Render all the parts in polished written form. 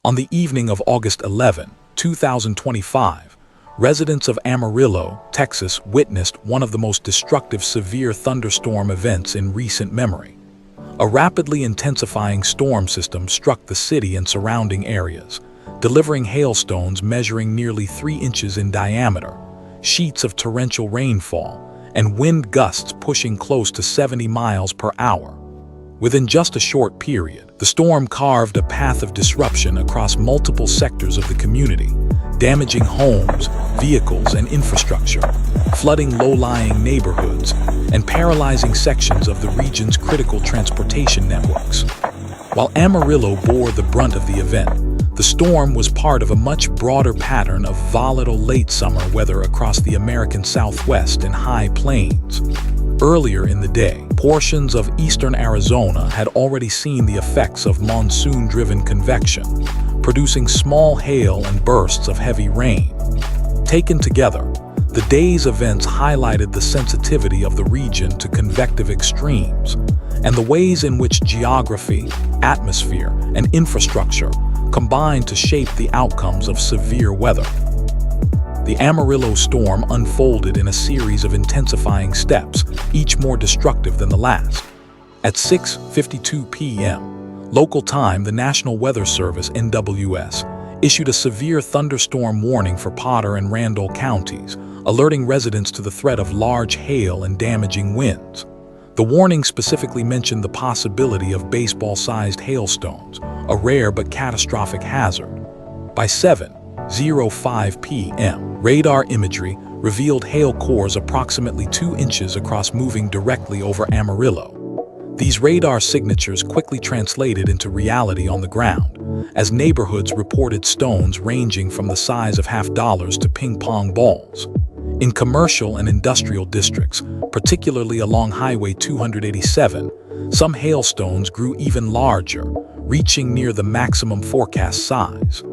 On the evening of August 11, 2025, residents of Amarillo, Texas witnessed one of the most destructive severe thunderstorm events in recent memory. A rapidly intensifying storm system struck the city and surrounding areas, delivering hailstones measuring nearly 3 inches in diameter, sheets of torrential rainfall, and wind gusts pushing close to 70 miles per hour. Within just a short period, the storm carved a path of disruption across multiple sectors of the community, damaging homes, vehicles, and infrastructure, flooding low-lying neighborhoods, and paralyzing sections of the region's critical transportation networks. While Amarillo bore the brunt of the event, the storm was part of a much broader pattern of volatile late summer weather across the American Southwest and High Plains. Earlier in the day, portions of eastern Arizona had already seen the effects of monsoon-driven convection, producing small hail and bursts of heavy rain. Taken together, the day's events highlighted the sensitivity of the region to convective extremes and the ways in which geography, atmosphere, and infrastructure combine to shape the outcomes of severe weather. The Amarillo storm unfolded in a series intensifying steps, each more destructive than the last. At 6:52 p.m. local time, the National Weather Service (NWS) issued a severe thunderstorm warning for Potter and Randall counties, alerting residents to the threat of large hail and damaging winds. The warning specifically mentioned the possibility of baseball-sized hailstones, a rare but catastrophic hazard. By 7:05 p.m., radar imagery revealed hail cores approximately 2 inches across moving directly over Amarillo. These radar signatures quickly translated into reality on the ground, as neighborhoods reported stones ranging from the size of $50 to ping-pong balls. In commercial and industrial districts, particularly along Highway 287, some hailstones grew even larger, reaching near the maximum forecast size.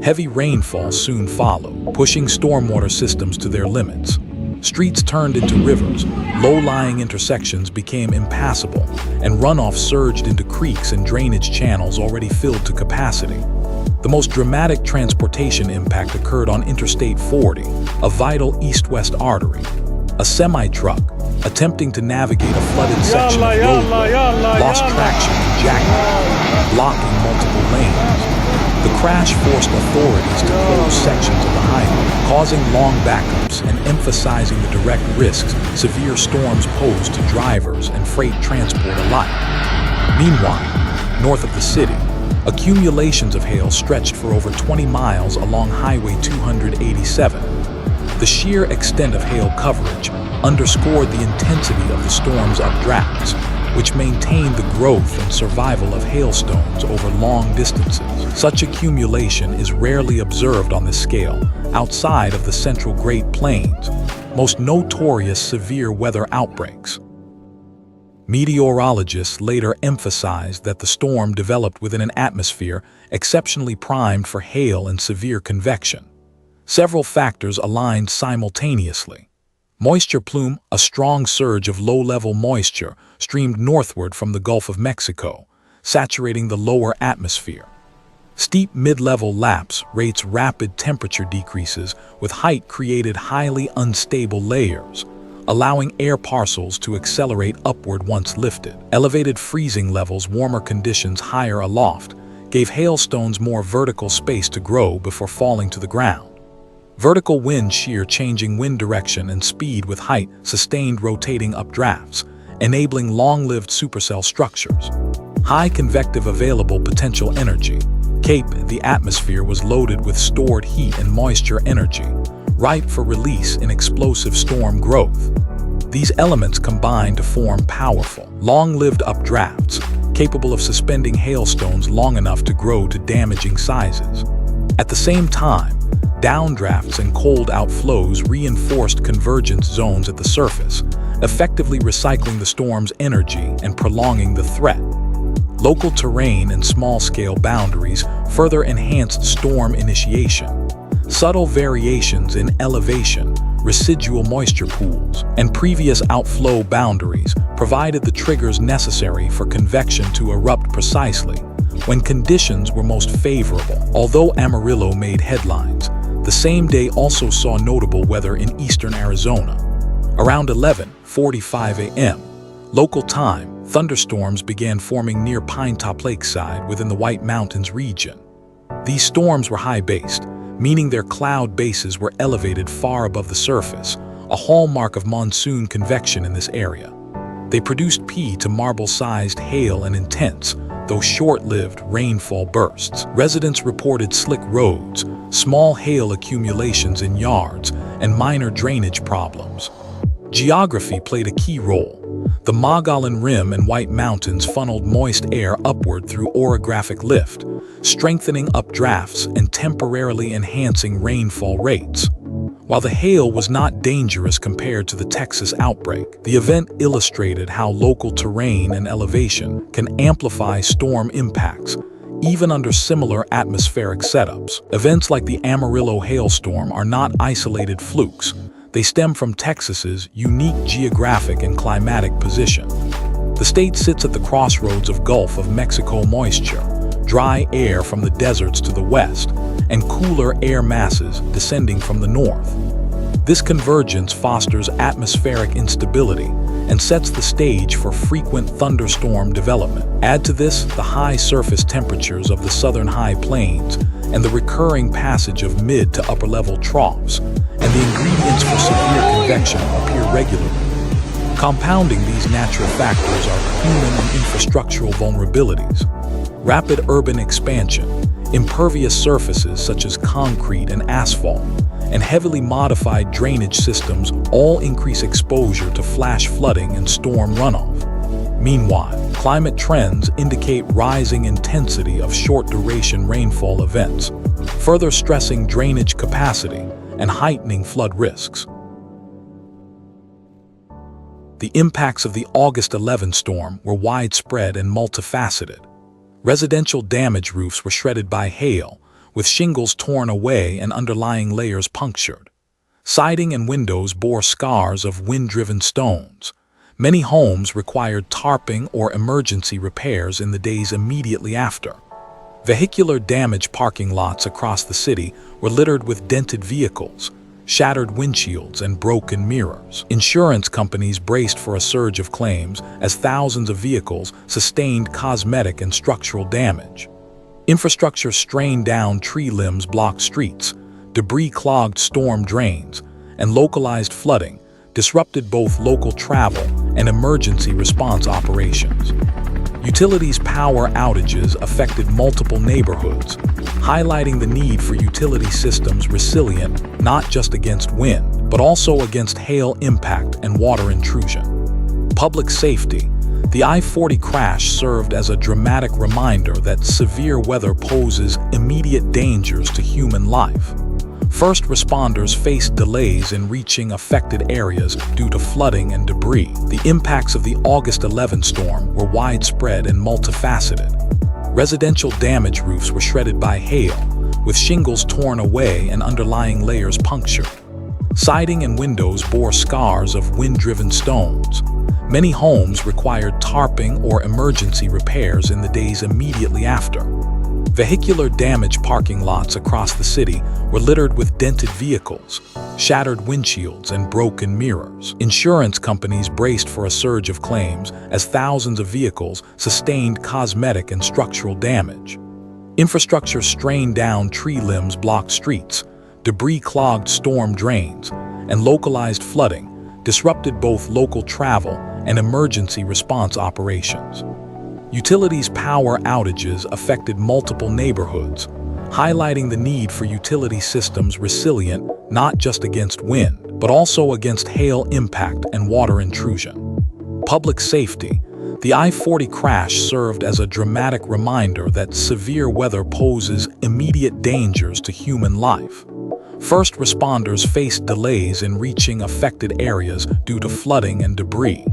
Heavy rainfall soon followed, pushing stormwater systems to their limits. Streets turned into rivers, low-lying intersections became impassable, and runoff surged into creeks and drainage channels already filled to capacity. The most dramatic transportation impact occurred on Interstate 40, a vital east-west artery. A semi-truck, attempting to navigate a flooded section of roadway, lost traction and jacked, blocking multiple lanes. The crash forced authorities to close sections of the highway, causing long backups and emphasizing the direct risks severe storms pose to drivers and freight transport alike. Meanwhile, north of the city, accumulations of hail stretched for over 20 miles along Highway 287. The sheer extent of hail coverage underscored the intensity of the storm's updrafts, which maintained the growth and survival of hailstones over long distances. Such accumulation is rarely observed on this scale outside of the central Great Plains, most notorious severe weather outbreaks. Meteorologists later emphasized that the storm developed within an atmosphere exceptionally primed for hail and severe convection. Several factors aligned simultaneously. Moisture plume, a strong surge of low-level moisture, streamed northward from the Gulf of Mexico, saturating the lower atmosphere. Steep mid-level lapse rates rapid temperature decreases, with height created highly unstable layers, allowing air parcels to accelerate upward once lifted. Elevated freezing levels, warmer conditions higher aloft, gave hailstones more vertical space to grow before falling to the ground. Vertical wind shear, changing wind direction and speed with height, sustained rotating updrafts, enabling long-lived supercell structures. High convective available potential energy. Cape, the atmosphere was loaded with stored heat and moisture energy, ripe for release in explosive storm growth. These elements combine to form powerful, long-lived updrafts, capable of suspending hailstones long enough to grow to damaging sizes. At the same time, downdrafts and cold outflows reinforced convergence zones at the surface, effectively recycling the storm's energy and prolonging the threat. Local terrain and small-scale boundaries further enhanced storm initiation. Subtle variations in elevation, residual moisture pools, and previous outflow boundaries provided the triggers necessary for convection to erupt precisely, when conditions were most favorable. Although Amarillo made headlines, the same day also saw notable weather in eastern Arizona. Around 11:45 a.m. local time, thunderstorms began forming near Pinetop Lakeside within the White Mountains region. These storms were high-based, meaning their cloud bases were elevated far above the surface, a hallmark of monsoon convection in this area. They produced pea to marble-sized hail and intense, though short-lived, rainfall bursts. Residents reported slick roads, small hail accumulations in yards, and minor drainage problems. Geography played a key role. The Mogollon Rim and White Mountains funneled moist air upward through orographic lift, strengthening updrafts and temporarily enhancing rainfall rates. While the hail was not dangerous compared to the Texas outbreak, the event illustrated how local terrain and elevation can amplify storm impacts, even under similar atmospheric setups. Events like the Amarillo hailstorm are not isolated flukes. They stem from Texas's unique geographic and climatic position. The state sits at the crossroads of Gulf of Mexico moisture, dry air from the deserts to the west, and cooler air masses descending from the north. This convergence fosters atmospheric instability and sets the stage for frequent thunderstorm development. Add to this the high surface temperatures of the southern high plains and the recurring passage of mid to upper level troughs, and the ingredients for severe convection appear regularly. Compounding these natural factors are human and infrastructural vulnerabilities. Rapid urban expansion, impervious surfaces such as concrete and asphalt, and heavily modified drainage systems all increase exposure to flash flooding and storm runoff. Meanwhile, climate trends indicate rising intensity of short-duration rainfall events, further stressing drainage capacity and heightening flood risks. The impacts of the August 11 storm were widespread and multifaceted. Residential damage roofs were shredded by hail, with shingles torn away and underlying layers punctured. Siding and windows bore scars of wind-driven stones. Many homes required tarping or emergency repairs in the days immediately after. Vehicular damage parking lots across the city were littered with dented vehicles, shattered windshields, and broken mirrors. Insurance companies braced for a surge of claims as thousands of vehicles sustained cosmetic and structural damage. Infrastructure strained down tree limbs blocked streets, debris clogged storm drains, and localized flooding disrupted both local travel and emergency response operations. Utilities power outages affected multiple neighborhoods, highlighting the need for utility systems resilient not just against wind, but also against hail impact and water intrusion. Public safety. The I-40 crash served as a dramatic reminder that severe weather poses immediate dangers to human life. First responders faced delays in reaching affected areas due to flooding and debris. The impacts of the August 11 storm were widespread and multifaceted. Residential damage roofs were shredded by hail, with shingles torn away and underlying layers punctured. Siding and windows bore scars of wind-driven stones. Many homes required tarping or emergency repairs in the days immediately after. Vehicular damage parking lots across the city were littered with dented vehicles, shattered windshields, and broken mirrors. Insurance companies braced for a surge of claims as thousands of vehicles sustained cosmetic and structural damage. Infrastructure strained down tree limbs blocked streets, debris clogged storm drains, and localized flooding disrupted both local travel and emergency response operations. Utilities power outages affected multiple neighborhoods, highlighting the need for utility systems resilient not just against wind, but also against hail impact and water intrusion. Public safety. The I-40 crash served as a dramatic reminder that severe weather poses immediate dangers to human life. First responders faced delays in reaching affected areas due to flooding and debris.